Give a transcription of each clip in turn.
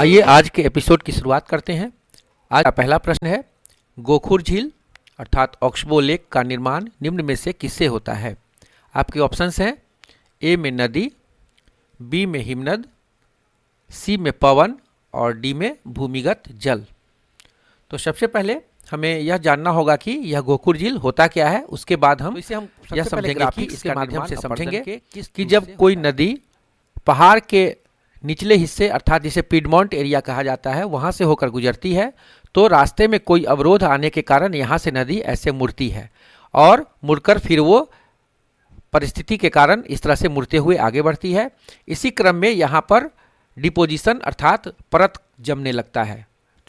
आइए आज के एपिसोड की शुरुआत करते हैं। आज का पहला प्रश्न है, गोखुर झील अर्थात ऑक्सबो लेक का निर्माण निम्न में से किससे होता है। आपके ऑप्शंस हैं ए में नदी, बी में हिमनद, सी में पवन और डी में भूमिगत जल। तो सबसे पहले हमें यह जानना होगा कि यह गोखुर झील होता क्या है। उसके बाद हम यह समझेंगे कि इसके माध्यम से समझेंगे कि जब कोई नदी पहाड़ के निचले हिस्से अर्थात जिसे पिडमॉन्ट एरिया कहा जाता है वहाँ से होकर गुजरती है तो रास्ते में कोई अवरोध आने के कारण यहाँ से नदी ऐसे मुड़ती है और मुड़कर फिर वो परिस्थिति के कारण इस तरह से मुड़ते हुए आगे बढ़ती है। इसी क्रम में यहाँ पर डिपोजिशन अर्थात परत जमने लगता है,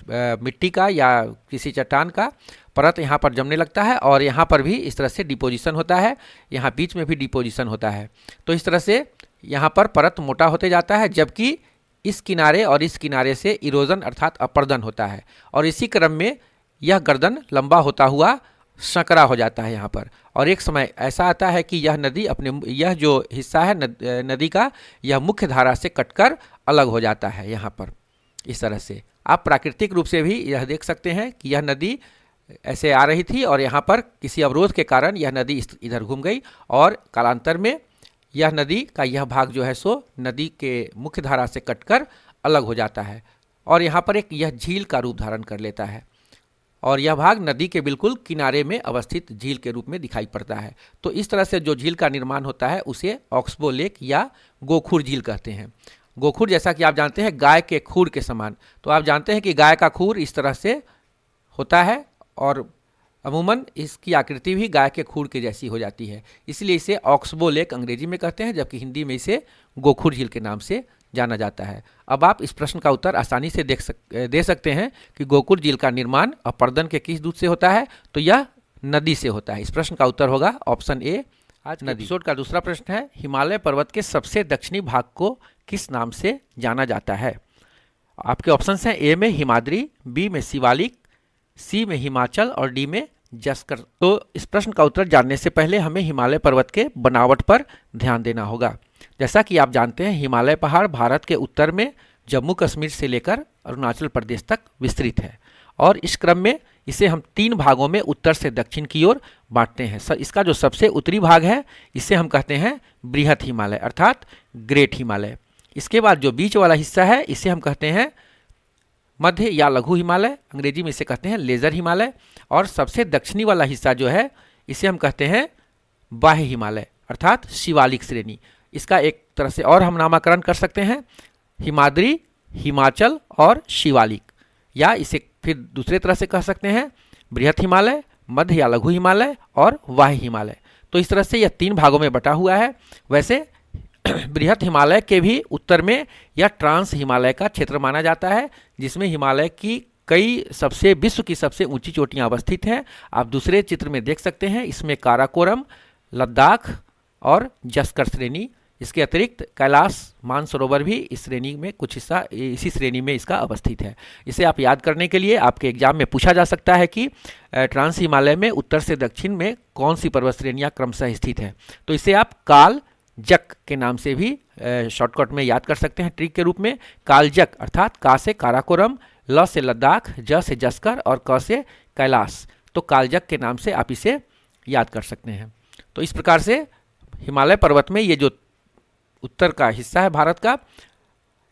मिट्टी का या किसी चट्टान का परत यहाँ पर जमने लगता है और यहाँ पर भी इस तरह से डिपोजिशन होता है, यहाँ बीच में भी डिपोजिशन होता है। तो इस तरह से यहाँ पर परत मोटा होते जाता है, जबकि इस किनारे और इस किनारे से इरोजन अर्थात अपर्दन होता है और इसी क्रम में यह गर्दन लंबा होता हुआ संकरा हो जाता है यहाँ पर। और एक समय ऐसा आता है कि यह नदी यह जो हिस्सा है नदी का यह मुख्य धारा से कटकर अलग हो जाता है। यहाँ पर इस तरह से आप प्राकृतिक रूप से भी यह देख सकते हैं कि यह नदी ऐसे आ रही थी और यहाँ पर किसी अवरोध के कारण यह नदी इधर घूम गई और कालांतर में यह नदी का यह भाग जो है सो नदी के मुख्य धारा से कटकर अलग हो जाता है और यहाँ पर एक यह झील का रूप धारण कर लेता है और यह भाग नदी के बिल्कुल किनारे में अवस्थित झील के रूप में दिखाई पड़ता है। तो इस तरह से जो झील का निर्माण होता है उसे ऑक्सबो लेक या गोखुर झील कहते हैं। गोखुर जैसा कि आप जानते हैं गाय के खूर के समान, तो आप जानते हैं कि गाय का खूर इस तरह से होता है और अमूमन इसकी आकृति भी गाय के खूर के जैसी हो जाती है, इसलिए इसे ऑक्सबो लेक अंग्रेजी में कहते हैं, जबकि हिंदी में इसे गोखुर झील के नाम से जाना जाता है। अब आप इस प्रश्न का उत्तर आसानी से दे सकते हैं कि गोखुर झील का निर्माण अपर्दन के किस दूत से होता है, तो यह नदी से होता है। इस प्रश्न का उत्तर होगा ऑप्शन ए आज नदी। एपिसोड का दूसरा प्रश्न है, हिमालय पर्वत के सबसे दक्षिणी भाग को किस नाम से जाना जाता है। आपके ऑप्शन हैं ए में हिमाद्री, बी में शिवालिक, सी में हिमाचल और डी में जस्कर। तो इस प्रश्न का उत्तर जानने से पहले हमें हिमालय पर्वत के बनावट पर ध्यान देना होगा। जैसा कि आप जानते हैं हिमालय पहाड़ भारत के उत्तर में जम्मू कश्मीर से लेकर अरुणाचल प्रदेश तक विस्तृत है और इस क्रम में इसे हम 3 भागों में उत्तर से दक्षिण की ओर बांटते हैं। इसका जो सबसे उत्तरी भाग है इसे हम कहते हैं बृहत हिमालय अर्थात ग्रेट हिमालय। इसके बाद जो बीच वाला हिस्सा है इसे हम कहते हैं मध्य या लघु हिमालय, अंग्रेजी में इसे कहते हैं लेजर हिमालय, और सबसे दक्षिणी वाला हिस्सा जो है इसे हम कहते हैं बाह्य हिमालय अर्थात शिवालिक श्रेणी। इसका एक तरह से और हम नामकरण कर सकते हैं हिमाद्री, हिमाचल और शिवालिक, या इसे फिर दूसरे तरह से कह सकते हैं बृहत हिमालय, मध्य या लघु हिमालय और बाह्य हिमालय। तो इस तरह से यह 3 भागों में बटा हुआ है। वैसे बृहत हिमालय के भी उत्तर में यह ट्रांस हिमालय का क्षेत्र माना जाता है, जिसमें हिमालय की विश्व की सबसे ऊंची चोटियां अवस्थित हैं। आप दूसरे चित्र में देख सकते हैं, इसमें काराकोरम, लद्दाख और जस्कर श्रेणी, इसके अतिरिक्त कैलाश मानसरोवर भी इस श्रेणी में कुछ हिस्सा इसी श्रेणी में इसका अवस्थित है। इसे आप याद करने के लिए आपके एग्जाम में पूछा जा सकता है कि ट्रांस हिमालय में उत्तर से दक्षिण में कौन सी पर्वत श्रेणियाँ क्रमशः स्थित है। तो इसे आप काल जक के नाम से भी शॉर्टकट में याद कर सकते हैं ट्रिक के रूप में। कालजक अर्थात का से काराकोरम, ल से लद्दाख, ज से जस्कर और क से कैलाश, तो कालजक के नाम से आप इसे याद कर सकते हैं। तो इस प्रकार से हिमालय पर्वत में ये जो उत्तर का हिस्सा है भारत का,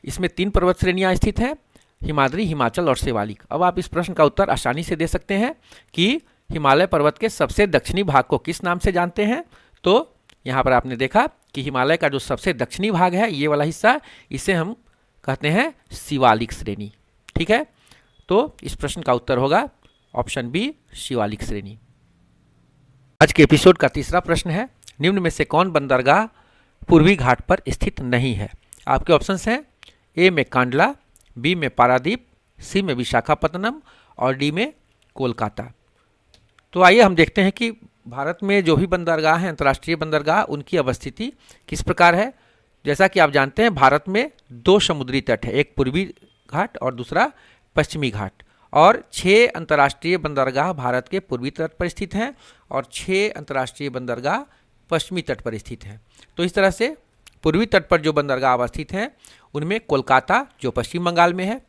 इसमें 3 पर्वत श्रेणियाँ स्थित हैं, हिमाद्री, हिमाचल और शिवालिक। अब आप इस प्रश्न का उत्तर आसानी से दे सकते हैं कि हिमालय पर्वत के सबसे दक्षिणी भाग को किस नाम से जानते हैं। तो यहाँ पर आपने देखा कि हिमालय का जो सबसे दक्षिणी भाग है ये वाला हिस्सा, इसे हम कहते हैं शिवालिक श्रेणी। ठीक है, तो इस प्रश्न का उत्तर होगा ऑप्शन बी शिवालिक श्रेणी। आज के एपिसोड का तीसरा प्रश्न है, निम्न में से कौन बंदरगाह पूर्वी घाट पर स्थित नहीं है। आपके ऑप्शंस हैं ए में कांडला, बी में पारादीप, सी में विशाखापत्तनम और डी में कोलकाता। तो आइए हम देखते हैं कि भारत में जो भी बंदरगाह हैं, अंतर्राष्ट्रीय बंदरगाह, उनकी अवस्थिति किस प्रकार है। जैसा कि आप जानते हैं भारत में 2 समुद्री तट है, एक पूर्वी घाट और दूसरा पश्चिमी घाट, और 6 अंतर्राष्ट्रीय बंदरगाह भारत के पूर्वी तट पर स्थित हैं और 6 अंतर्राष्ट्रीय बंदरगाह पश्चिमी तट पर स्थित हैं। तो इस तरह से पूर्वी तट पर जो बंदरगाह अवस्थित हैं उनमें कोलकाता जो पश्चिम बंगाल में है,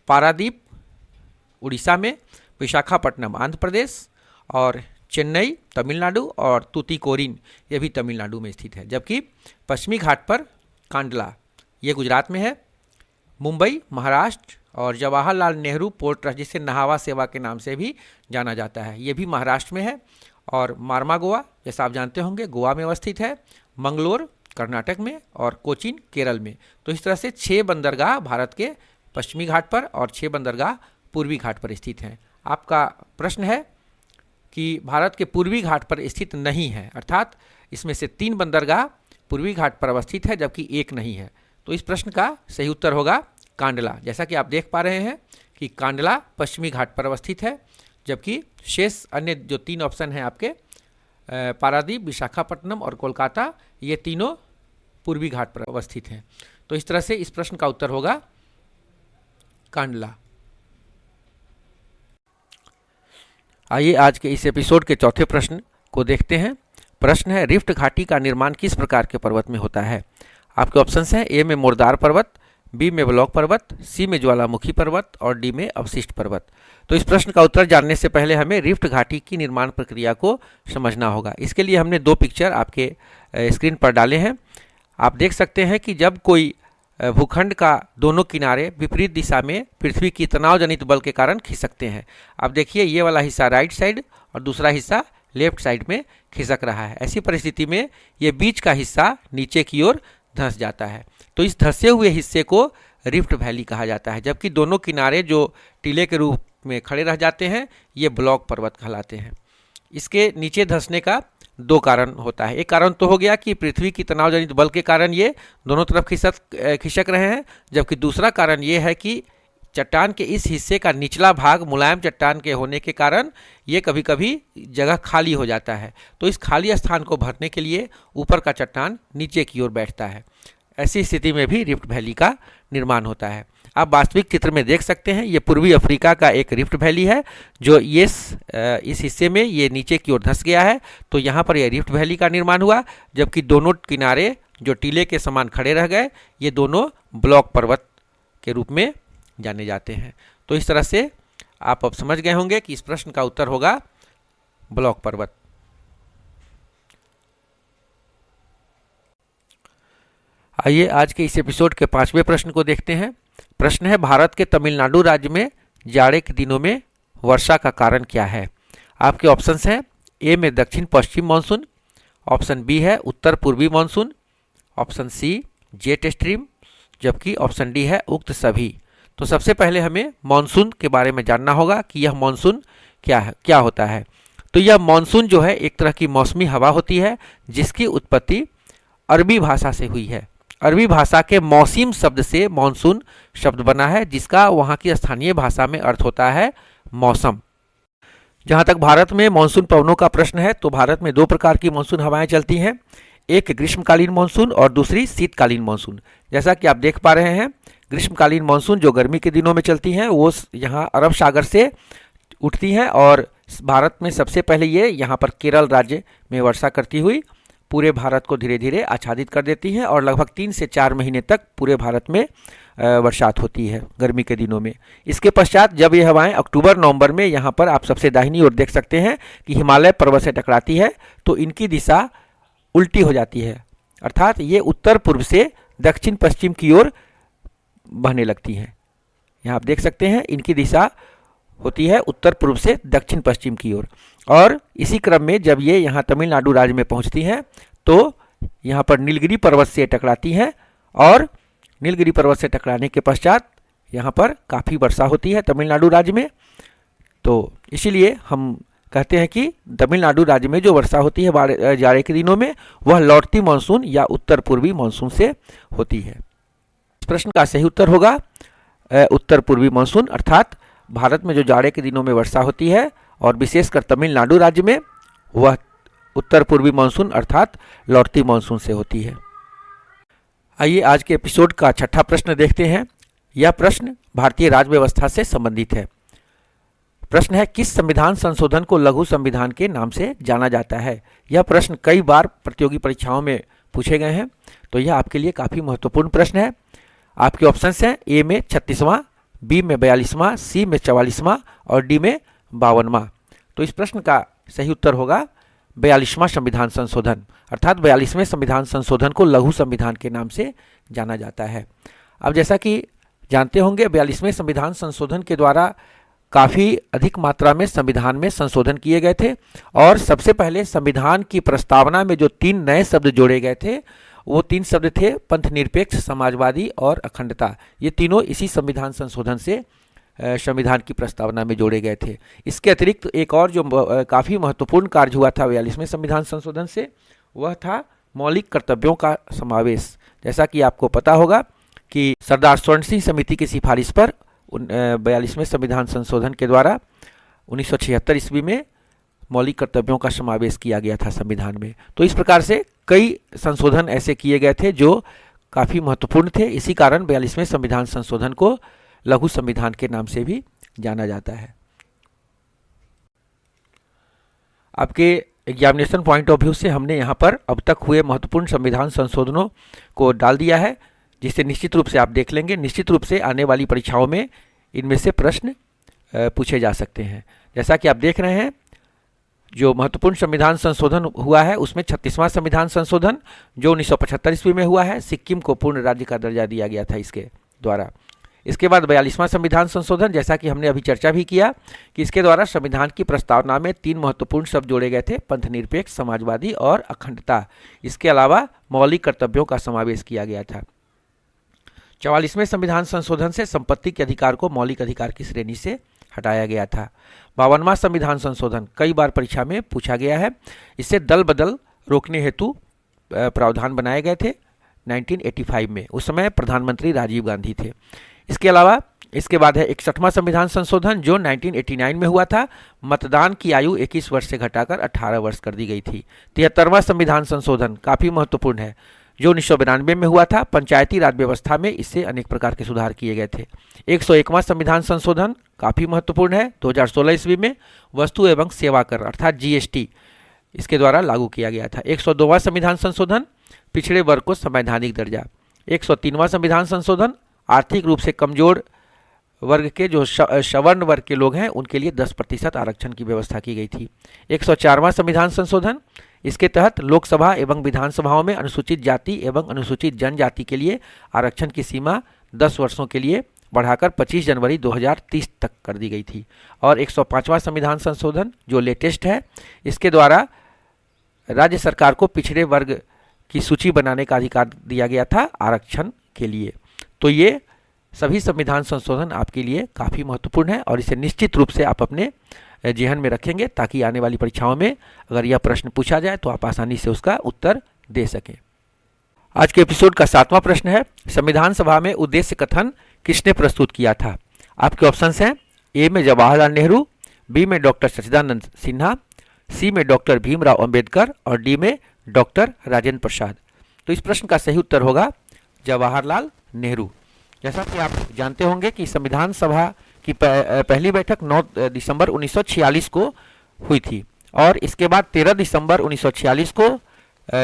पारादीप उड़ीसा में, विशाखापट्टनम आंध्र प्रदेश, और चेन्नई तमिलनाडु, और तूतीकोरिन ये भी तमिलनाडु में स्थित है। जबकि पश्चिमी घाट पर कांडला ये गुजरात में है, मुंबई महाराष्ट्र, और जवाहरलाल नेहरू पोर्ट ट्रस्ट जिसे नहावा सेवा के नाम से भी जाना जाता है ये भी महाराष्ट्र में है, और मार्मागोआ जैसा आप जानते होंगे गोवा में अवस्थित है, मंगलोर कर्नाटक में, और कोचीन केरल में। तो इस तरह से 6 बंदरगाह भारत के पश्चिमी घाट पर और 6 बंदरगाह पूर्वी घाट पर स्थित हैं। आपका प्रश्न है कि भारत के पूर्वी घाट पर स्थित नहीं है, अर्थात इसमें से 3 बंदरगाह पूर्वी घाट पर अवस्थित है जबकि एक नहीं है। तो इस प्रश्न का सही उत्तर होगा कांडला। जैसा कि आप देख पा रहे हैं कि कांडला पश्चिमी घाट पर अवस्थित है, जबकि शेष अन्य जो 3 ऑप्शन हैं आपके पारादीप, विशाखापट्टनम और कोलकाता ये तीनों पूर्वी घाट पर अवस्थित हैं। तो इस तरह से इस प्रश्न का उत्तर होगा कांडला। आइए आज के इस एपिसोड के चौथे प्रश्न को देखते हैं। प्रश्न है रिफ्ट घाटी का निर्माण किस प्रकार के पर्वत में होता है। आपके ऑप्शंस हैं ए में मुर्दार पर्वत, बी में ब्लॉक पर्वत, सी में ज्वालामुखी पर्वत और डी में अवशिष्ट पर्वत। तो इस प्रश्न का उत्तर जानने से पहले हमें रिफ्ट घाटी की निर्माण प्रक्रिया को समझना होगा। इसके लिए हमने 2 पिक्चर आपके स्क्रीन पर डाले हैं। आप देख सकते हैं कि जब कोई भूखंड का दोनों किनारे विपरीत दिशा में पृथ्वी की तनाव जनित बल के कारण खिसकते हैं। अब देखिए ये वाला हिस्सा राइट साइड और दूसरा हिस्सा लेफ्ट साइड में खिसक रहा है। ऐसी परिस्थिति में ये बीच का हिस्सा नीचे की ओर धंस जाता है। तो इस धंसे हुए हिस्से को रिफ्ट वैली कहा जाता है, जबकि दोनों किनारे जो टीले के रूप में खड़े रह जाते हैं ये ब्लॉक पर्वत कहलाते हैं। इसके नीचे धंसने का 2 कारण होता है। एक कारण तो हो गया कि पृथ्वी की तनाव जनित बल के कारण ये दोनों तरफ खिसक रहे हैं, जबकि दूसरा कारण ये है कि चट्टान के इस हिस्से का निचला भाग मुलायम चट्टान के होने के कारण ये कभी कभी जगह खाली हो जाता है। तो इस खाली स्थान को भरने के लिए ऊपर का चट्टान नीचे की ओर बैठता है। ऐसी स्थिति में भी रिफ्ट वैली का निर्माण होता है। आप वास्तविक चित्र में देख सकते हैं ये पूर्वी अफ्रीका का एक रिफ्ट वैली है जो इस हिस्से में ये नीचे की ओर धंस गया है। तो यहाँ पर यह रिफ्ट वैली का निर्माण हुआ, जबकि दोनों किनारे जो टीले के समान खड़े रह गए ये दोनों ब्लॉक पर्वत के रूप में जाने जाते हैं। तो इस तरह से आप अब समझ गए होंगे कि इस प्रश्न का उत्तर होगा ब्लॉक पर्वत। आइए आज के इस एपिसोड के 5वें प्रश्न को देखते हैं। प्रश्न है भारत के तमिलनाडु राज्य में जाड़े के दिनों में वर्षा का कारण क्या है। आपके ऑप्शंस हैं ए में दक्षिण पश्चिम मानसून, ऑप्शन बी है उत्तर पूर्वी मानसून, ऑप्शन सी जेट स्ट्रीम, जबकि ऑप्शन डी है उक्त सभी। तो सबसे पहले हमें मानसून के बारे में जानना होगा कि यह मानसून क्या होता है। तो यह मानसून जो है एक तरह की मौसमी हवा होती है जिसकी उत्पत्ति अरबी भाषा से हुई है। अरबी भाषा के मौसिम शब्द से मानसून शब्द बना है जिसका वहाँ की स्थानीय भाषा में अर्थ होता है मौसम। जहाँ तक भारत में मानसून पवनों का प्रश्न है तो भारत में 2 प्रकार की मानसून हवाएं चलती हैं, एक ग्रीष्मकालीन मानसून और दूसरी शीतकालीन मानसून। जैसा कि आप देख पा रहे हैं ग्रीष्मकालीन मानसून जो गर्मी के दिनों में चलती हैं वो यहाँ अरब सागर से उठती हैं और भारत में सबसे पहले ये यहाँ पर केरल राज्य में वर्षा करती हुई पूरे भारत को धीरे धीरे आच्छादित कर देती हैं और लगभग 3 से 4 महीने तक पूरे भारत में बरसात होती है गर्मी के दिनों में। इसके पश्चात जब ये हवाएं अक्टूबर नवंबर में यहाँ पर आप सबसे दाहिनी ओर देख सकते हैं कि हिमालय पर्वत से टकराती है तो इनकी दिशा उल्टी हो जाती है, अर्थात ये उत्तर पूर्व से दक्षिण पश्चिम की ओर बहने लगती हैं। यहाँ आप देख सकते हैं इनकी दिशा होती है उत्तर पूर्व से दक्षिण पश्चिम की ओर। और इसी क्रम में जब ये यहाँ तमिलनाडु राज्य में पहुँचती हैं तो यहाँ पर नीलगिरी पर्वत से टकराती हैं और नीलगिरी पर्वत से टकराने के पश्चात यहाँ पर काफ़ी वर्षा होती है तमिलनाडु राज्य में। तो इसीलिए हम कहते हैं कि तमिलनाडु राज्य में जो वर्षा होती है जाड़े के दिनों में वह लौटती मानसून या उत्तर पूर्वी मानसून से होती है। इस प्रश्न का सही उत्तर होगा उत्तर पूर्वी मानसून, अर्थात भारत में जो जाड़े के दिनों में वर्षा होती है और विशेषकर तमिलनाडु राज्य में वह उत्तर पूर्वी मानसून अर्थात लौटती मानसून से होती है। आइए आज के एपिसोड का 6ठा प्रश्न देखते हैं। यह प्रश्न भारतीय राज्य व्यवस्था से संबंधित है। प्रश्न है किस संविधान संशोधन को लघु संविधान के नाम से जाना जाता है। यह प्रश्न कई बार प्रतियोगी परीक्षाओं में पूछे गए हैं तो यह आपके लिए काफ़ी महत्वपूर्ण प्रश्न है। आपके ऑप्शंस हैं ए में 36वां, बी में 42वां, सी में 44वां और डी में 52वां। तो इस प्रश्न का सही उत्तर होगा 42वां संविधान संशोधन, अर्थात 42वें संविधान संशोधन को लघु संविधान के नाम से जाना जाता है। अब जैसा कि जानते होंगे 42वें संविधान संशोधन के द्वारा काफ़ी अधिक मात्रा में संविधान में संशोधन किए गए थे और सबसे पहले संविधान की प्रस्तावना में जो 3 नए शब्द जोड़े गए थे वो 3 शब्द थे पंथनिरपेक्ष, समाजवादी और अखंडता। ये तीनों इसी संविधान संशोधन से संविधान की प्रस्तावना में जोड़े गए थे। इसके अतिरिक्त एक और जो काफ़ी महत्वपूर्ण कार्य हुआ था 42वें संविधान संशोधन से, वह था मौलिक कर्तव्यों का समावेश। जैसा कि आपको पता होगा कि सरदार स्वर्ण सिंह समिति की सिफारिश पर 42वें संविधान संशोधन के द्वारा 1976 ईस्वी में मौलिक कर्तव्यों का समावेश किया गया था संविधान में। तो इस प्रकार से कई संशोधन ऐसे किए गए थे जो काफ़ी महत्वपूर्ण थे। इसी कारण 42वें संविधान संशोधन को लघु संविधान के नाम से भी जाना जाता है। आपके एग्जामिनेशन पॉइंट ऑफ व्यू से हमने यहाँ पर अब तक हुए महत्वपूर्ण संविधान संशोधनों को डाल दिया है, जिससे निश्चित रूप से आप देख लेंगे, निश्चित रूप से आने वाली परीक्षाओं में इनमें से प्रश्न पूछे जा सकते हैं। जैसा कि आप देख रहे हैं, जो महत्वपूर्ण संविधान संशोधन हुआ है उसमें 36वां संविधान संशोधन जो 1975 ईस्वी में हुआ है, सिक्किम को पूर्ण राज्य का दर्जा दिया गया था इसके द्वारा। इसके बाद 42वां संविधान संशोधन, जैसा कि हमने अभी चर्चा भी किया कि इसके द्वारा संविधान की प्रस्तावना में 3 महत्वपूर्ण शब्द जोड़े गए थे, पंथनिरपेक्ष, समाजवादी और अखंडता। इसके अलावा मौलिक कर्तव्यों का समावेश किया गया था। 44वें संविधान संशोधन से संपत्ति के अधिकार को मौलिक अधिकार की श्रेणी से हटाया गया था। 52वां संविधान संशोधन कई बार परीक्षा में पूछा गया है। इससे दल बदल रोकने हेतु प्रावधान बनाए गए थे 1985 में। उस समय प्रधानमंत्री राजीव गांधी थे। इसके अलावा इसके बाद है 61वां संविधान संशोधन जो 1989 में हुआ था। मतदान की आयु 21 वर्ष से घटाकर 18 वर्ष कर दी गई थी। 73वां संविधान संशोधन काफ़ी महत्वपूर्ण है जो 1992 में हुआ था। पंचायती राज व्यवस्था में इससे अनेक प्रकार के सुधार किए गए थे। 101वां संविधान संशोधन काफ़ी महत्वपूर्ण है, 2016 ईस्वी में वस्तु एवं सेवा कर अर्थात GST इसके द्वारा लागू किया गया था। 102वां संविधान संशोधन पिछड़े वर्ग को संवैधानिक दर्जा। 103वां संविधान संशोधन आर्थिक रूप से कमजोर वर्ग के जो सवर्ण वर्ग के लोग हैं उनके लिए 10% आरक्षण की व्यवस्था की गई थी। 104वां संविधान संशोधन, इसके तहत लोकसभा एवं विधानसभाओं में अनुसूचित जाति एवं अनुसूचित जनजाति के लिए आरक्षण की सीमा 10 वर्षों के लिए बढ़ाकर 25 जनवरी 2030 तक कर दी गई थी। और 105वां संविधान संशोधन जो लेटेस्ट है, इसके द्वारा राज्य सरकार को पिछड़े वर्ग की सूची बनाने का अधिकार दिया गया था आरक्षण के लिए। तो ये सभी संविधान संशोधन आपके लिए काफ़ी महत्वपूर्ण है और इसे निश्चित रूप से आप अपने जेहन में रखेंगे ताकि आने वाली परीक्षाओं में अगर यह प्रश्न पूछा जाए तो आप आसानी से उसका उत्तर दे सकें। आज के एपिसोड का 7वां प्रश्न है, संविधान सभा में उद्देश्य कथन किसने प्रस्तुत किया था? आपके ऑप्शंस हैं ए में जवाहरलाल नेहरू, बी में डॉक्टर सच्चिदानंद सिन्हा, सी में डॉक्टर भीमराव अंबेडकर और डी में डॉक्टर राजेंद्र प्रसाद। तो इस प्रश्न का सही उत्तर होगा जवाहरलाल नेहरू। जैसा कि आप जानते होंगे कि संविधान सभा की पहली बैठक 9 दिसंबर 1946 को हुई थी और इसके बाद 13 दिसंबर 1946 को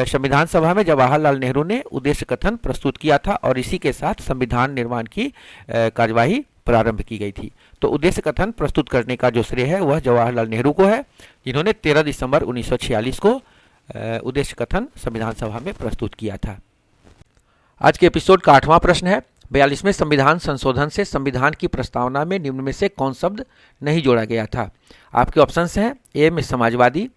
संविधान सभा में जवाहरलाल नेहरू ने उद्देश्य कथन प्रस्तुत किया था और इसी के साथ संविधान निर्माण की कार्यवाही प्रारंभ की गई थी। तो उद्देश्य कथन प्रस्तुत करने का जो श्रेय है वह जवाहरलाल नेहरू को है, जिन्होंने 13 दिसंबर 1946 को उद्देश्य कथन संविधान सभा में प्रस्तुत किया था। आज के एपिसोड का 8वां प्रश्न है, 42वें संविधान संशोधन से संविधान की प्रस्तावना में निम्न में से कौन शब्द नहीं जोड़ा गया था? आपके ऑप्शंस हैं ए में समाजवादी,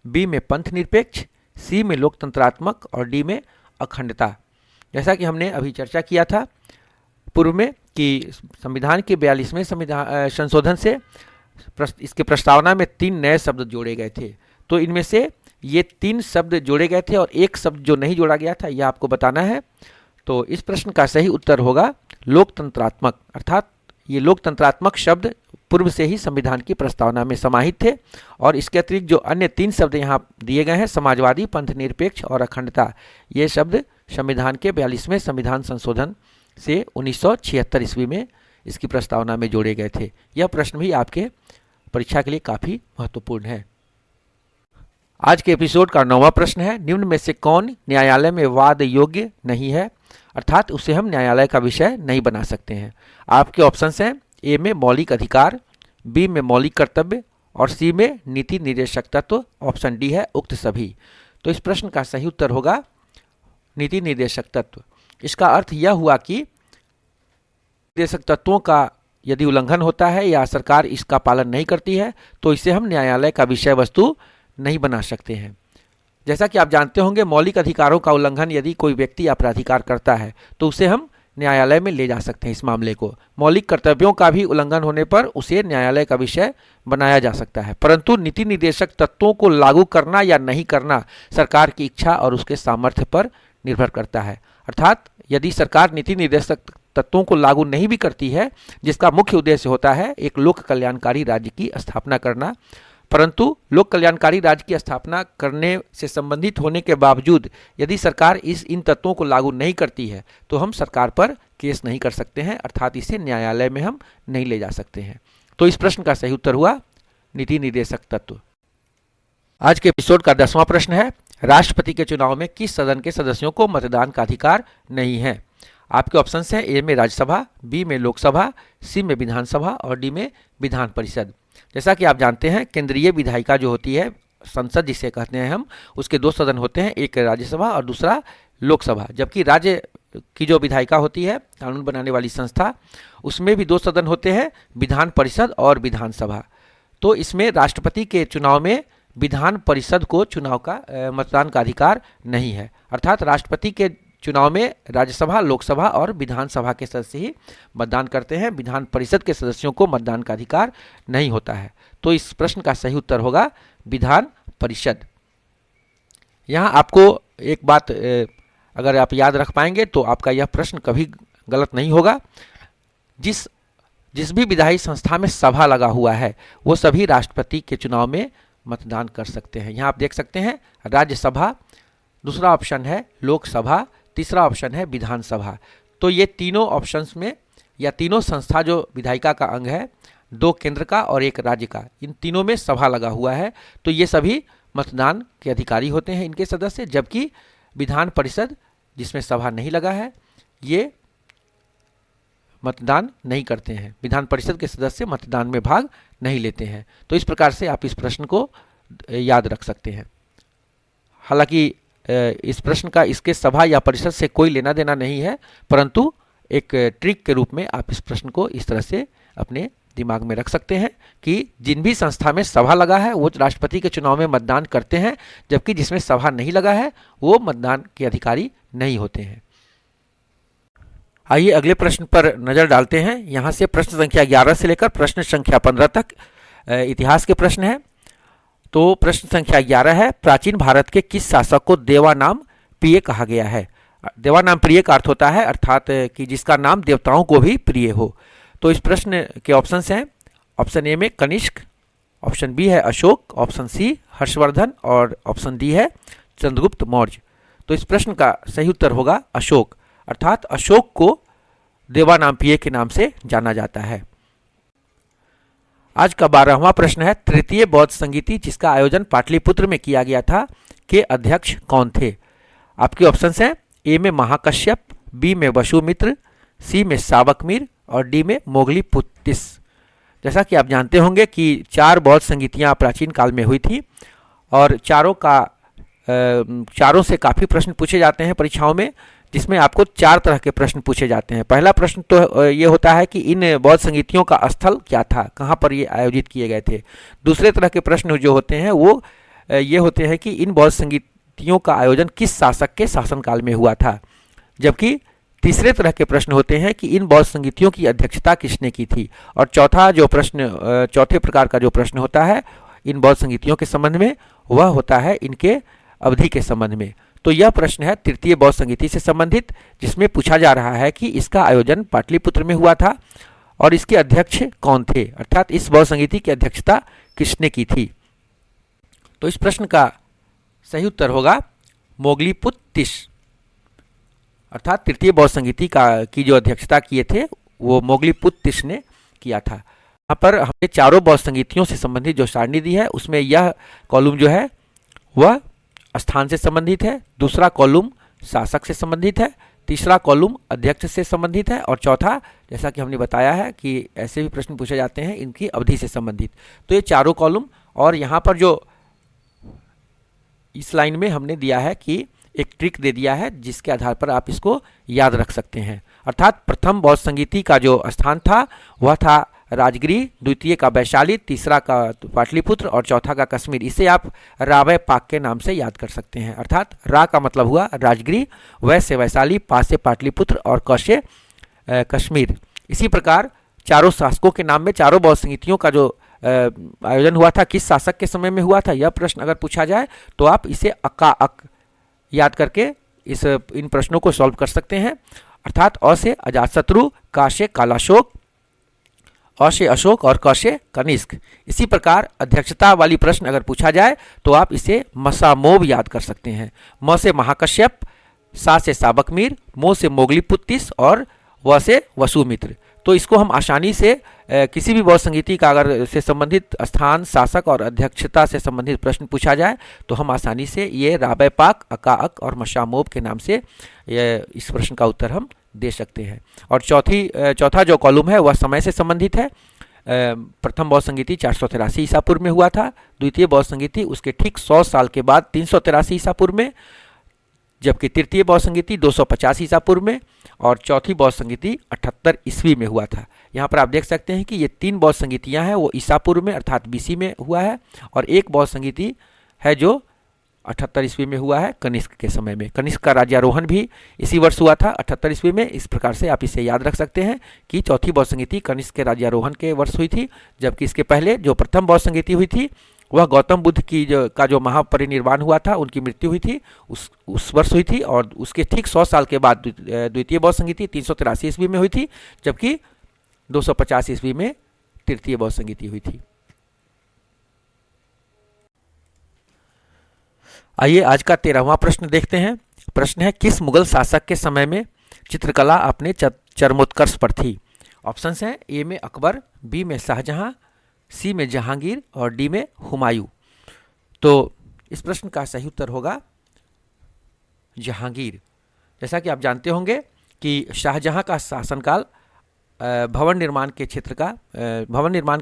बी में पंथनिरपेक्ष, सी में लोकतंत्रात्मक और डी में अखंडता। जैसा कि हमने अभी चर्चा किया था पूर्व में कि संविधान के 42वें संविधान संशोधन से इसके प्रस्तावना में 3 नए शब्द जोड़े गए थे। तो इनमें से ये 3 शब्द जोड़े गए थे और एक शब्द जो नहीं जोड़ा गया था यह आपको बताना है। तो इस प्रश्न का सही उत्तर होगा लोकतंत्रात्मक, अर्थात ये लोकतंत्रात्मक शब्द पूर्व से ही संविधान की प्रस्तावना में समाहित थे और इसके अतिरिक्त जो अन्य 3 शब्द यहाँ दिए गए हैं समाजवादी, पंथनिरपेक्ष और अखंडता, ये शब्द संविधान के 42वें संविधान संशोधन से 1976 ईस्वी में इसकी प्रस्तावना में जोड़े गए थे। यह प्रश्न भी आपके परीक्षा के लिए काफ़ी महत्वपूर्ण है। आज के एपिसोड का 9वां प्रश्न है, निम्न में से कौन न्यायालय में वाद योग्य नहीं है, अर्थात उसे हम न्यायालय का विषय नहीं बना सकते हैं? आपके ऑप्शंस हैं ए में मौलिक अधिकार, बी में मौलिक कर्तव्य और सी में नीति निर्देशक तत्व, ऑप्शन डी है उक्त सभी। तो इस प्रश्न का सही उत्तर होगा नीति निर्देशक तत्व। इसका अर्थ यह हुआ कि निर्देशक तत्वों का यदि उल्लंघन होता है या सरकार इसका पालन नहीं करती है तो इसे हम न्यायालय का विषय वस्तु नहीं बना सकते हैं। जैसा कि आप जानते होंगे, मौलिक अधिकारों का उल्लंघन यदि कोई व्यक्ति या प्राधिकार करता है तो उसे हम न्यायालय में ले जा सकते हैं इस मामले को। मौलिक कर्तव्यों का भी उल्लंघन होने पर उसे न्यायालय का विषय बनाया जा सकता है, परंतु नीति निर्देशक तत्वों को लागू करना या नहीं करना सरकार की इच्छा और उसके सामर्थ्य पर निर्भर करता है। अर्थात यदि सरकार नीति निर्देशक तत्वों को लागू नहीं भी करती है, जिसका मुख्य उद्देश्य होता है एक लोक कल्याणकारी राज्य की स्थापना करना, परंतु लोक कल्याणकारी राज्य की स्थापना करने से संबंधित होने के बावजूद यदि सरकार इन तत्वों को लागू नहीं करती है तो हम सरकार पर केस नहीं कर सकते हैं, अर्थात इसे न्यायालय में हम नहीं ले जा सकते हैं। तो इस प्रश्न का सही उत्तर हुआ नीति निर्देशक तत्व। आज के एपिसोड का 10वां प्रश्न है, राष्ट्रपति के चुनाव में किस सदन के सदस्यों को मतदान का अधिकार नहीं है? आपके ऑप्शंस हैं ए में राज्यसभा, बी में लोकसभा, सी में विधानसभा और डी में विधान परिषद। जैसा कि आप जानते हैं, केंद्रीय विधायिका जो होती है, संसद जिसे कहते हैं हम, उसके 2 सदन होते हैं, एक राज्यसभा और दूसरा लोकसभा। जबकि राज्य की जो विधायिका होती है, कानून बनाने वाली संस्था, उसमें भी 2 सदन होते हैं, विधान परिषद और विधानसभा। तो इसमें राष्ट्रपति के चुनाव में विधान परिषद को चुनाव का मतदान का अधिकार नहीं है। अर्थात राष्ट्रपति के चुनाव में राज्यसभा, लोकसभा और विधानसभा के सदस्य ही मतदान करते हैं, विधान परिषद के सदस्यों को मतदान का अधिकार नहीं होता है। तो इस प्रश्न का सही उत्तर होगा विधान परिषद। यहाँ आपको एक बात अगर आप याद रख पाएंगे तो आपका यह प्रश्न कभी गलत नहीं होगा। जिस भी विधायी संस्था में सभा लगा हुआ है वो सभी राष्ट्रपति के चुनाव में मतदान कर सकते हैं। यहाँ आप देख सकते हैं राज्यसभा, दूसरा ऑप्शन है लोकसभा, तीसरा ऑप्शन है विधानसभा। तो ये तीनों ऑप्शंस में या तीनों संस्था जो विधायिका का अंग है, 2 केंद्र का और 1 राज्य का, इन तीनों में सभा लगा हुआ है, तो ये सभी मतदान के अधिकारी होते हैं इनके सदस्य। जबकि विधान परिषद जिसमें सभा नहीं लगा है ये मतदान नहीं करते हैं, विधान परिषद के सदस्य मतदान में भाग नहीं लेते हैं। तो इस प्रकार से आप इस प्रश्न को याद रख सकते हैं। हालांकि इस प्रश्न का इसके सभा या परिषद से कोई लेना देना नहीं है, परंतु एक ट्रिक के रूप में आप इस प्रश्न को इस तरह से अपने दिमाग में रख सकते हैं कि जिन भी संस्था में सभा लगा है वो राष्ट्रपति के चुनाव में मतदान करते हैं, जबकि जिसमें सभा नहीं लगा है वो मतदान के अधिकारी नहीं होते हैं। आइए अगले प्रश्न पर नजर डालते हैं। यहाँ से प्रश्न संख्या 11 से लेकर प्रश्न संख्या 15 तक इतिहास के प्रश्न है। तो प्रश्न संख्या 11 है, प्राचीन भारत के किस शासक को देवानाम प्रिय कहा गया है? देवानाम प्रिय का अर्थ होता है अर्थात कि जिसका नाम देवताओं को भी प्रिय हो। तो इस प्रश्न के ऑप्शंस हैं, ऑप्शन ए में कनिष्क, ऑप्शन बी है अशोक, ऑप्शन सी हर्षवर्धन और ऑप्शन डी है चंद्रगुप्त मौर्य। तो इस प्रश्न का सही उत्तर होगा अशोक, अर्थात अशोक को देवानाम प्रिय के नाम से जाना जाता है। आज का 12वां प्रश्न है, तृतीय बौद्ध संगीति जिसका आयोजन पाटलिपुत्र में किया गया था के अध्यक्ष कौन थे? आपके ऑप्शंस हैं ए में महाकश्यप, बी में वसुमित्र, सी में सावकमीर और डी में मोगलीपुत्तिस। जैसा कि आप जानते होंगे कि 4 बौद्ध संगीतियाँ प्राचीन काल में हुई थी और चारों से काफ़ी प्रश्न पूछे जाते हैं परीक्षाओं में, जिसमें आपको 4 तरह के प्रश्न पूछे जाते हैं। पहला प्रश्न तो ये होता है कि इन बौद्ध संगीतियों का स्थल क्या था, कहाँ पर ये आयोजित किए गए थे। दूसरे तरह के प्रश्न जो होते हैं वो ये होते हैं कि इन बौद्ध संगीतियों का आयोजन किस शासक के शासनकाल में हुआ था। जबकि तीसरे तरह के प्रश्न होते हैं कि इन बौद्ध संगीतियों की अध्यक्षता किसने की थी। और चौथे प्रकार का जो प्रश्न होता है इन बौद्ध संगीतियों के संबंध में, वह होता है इनके अवधि के संबंध में। तो यह प्रश्न है तृतीय बौद्ध संगीति से संबंधित, जिसमें पूछा जा रहा है कि इसका आयोजन पाटलिपुत्र में हुआ था और इसके अध्यक्ष कौन थे, अर्थात इस बौद्ध संगीति की अध्यक्षता किसने की थी। तो इस प्रश्न का सही उत्तर होगा मोगलीपुत्तिस, अर्थात तृतीय बौद्ध संगीति की जो अध्यक्षता किए थे वो मोगलीपुत्तिस ने किया था। यहाँ पर हमने चारों बौद्ध संगीतियों से संबंधित जो सारणी दी है उसमें यह कॉलम जो है वह स्थान से संबंधित है, दूसरा कॉलम शासक से संबंधित है, तीसरा कॉलम अध्यक्ष से संबंधित है और चौथा, जैसा कि हमने बताया है कि ऐसे भी प्रश्न पूछे जाते हैं इनकी अवधि से संबंधित। तो ये चारों कॉलम, और यहाँ पर जो इस लाइन में हमने दिया है कि एक ट्रिक दे दिया है जिसके आधार पर आप इसको याद रख सकते हैं। अर्थात प्रथम बौद्ध संगीति का जो स्थान था वह था राजगृह, द्वितीय का वैशाली, तीसरा का पाटलिपुत्र और चौथा का कश्मीर। इसे आप रावय पाक के नाम से याद कर सकते हैं। अर्थात रा का मतलब हुआ राजगृह, वै से वैशाली, पा से पाटलिपुत्र और क से कश्मीर। इसी प्रकार चारों शासकों के नाम में चारों बौद्ध संगीतियों का जो आयोजन हुआ था किस शासक के समय में हुआ था, यह प्रश्न अगर पूछा जाए तो आप इसे अका अक याद करके इन प्रश्नों को सॉल्व कर सकते हैं। अर्थात अ से अजातशत्रु, का से कालाशोक, अ से अशोक और क से कनिष्क। इसी प्रकार अध्यक्षता वाली प्रश्न अगर पूछा जाए तो आप इसे मसामोब याद कर सकते हैं। म से महाकश्यप, सा से साबकमीर, मो से मोगलीपुत्तिस और व से वसुमित्र। तो इसको हम आसानी से किसी भी बौद्ध संगीति का अगर से संबंधित स्थान, शासक और अध्यक्षता से संबंधित प्रश्न पूछा जाए तो हम आसानी से ये राबय पाक, अकाअक और मशामोब के नाम से इस प्रश्न का उत्तर हम दे सकते हैं। और चौथा जो कॉलम है वह समय से संबंधित है। प्रथम बौद्ध संगीति 483 ईसा पूर्व में हुआ था, द्वितीय बौद्ध संगीति उसके ठीक 100 साल के बाद 383 ईसा पूर्व में, जबकि तृतीय बौद्ध संगीति 250 ईसा पूर्व में और चौथी बौद्ध संगीति 78 ईस्वी में हुआ था। यहाँ पर आप देख सकते हैं कि ये 3 बौद्ध संगीतियाँ हैं वो ईसा पूर्व में अर्थात बीसी में हुआ है, और एक बौद्ध संगीति है जो 78 ईस्वी में हुआ है कनिष्क के समय में। कनिष्क का राज्यारोहण भी इसी वर्ष हुआ था 78 ईस्वी में। इस प्रकार से आप इसे याद रख सकते हैं कि चौथी बौद्ध संगीति कनिष्क के राज्यारोहण के वर्ष हुई थी, जबकि इसके पहले जो प्रथम बौद्ध संगीति हुई थी वह गौतम बुद्ध की जो महापरिनिर्वाण हुआ था, उनकी मृत्यु हुई थी उस वर्ष हुई थी, और उसके ठीक 100 साल के बाद द्वितीय बौद्ध संगीति 383 ईस्वी में हुई थी, जबकि 250 ईस्वी में तृतीय बौद्ध संगीति हुई थी। आइए आज का 13वां प्रश्न देखते हैं। प्रश्न है, किस मुगल शासक के समय में चित्रकला अपने चरमोत्कर्ष पर थी? ऑप्शंस हैं, ए में अकबर, बी में शाहजहां, सी में जहांगीर और डी में हुमायूं। तो इस प्रश्न का सही उत्तर होगा जहांगीर। जैसा कि आप जानते होंगे कि शाहजहां का शासनकाल भवन निर्माण के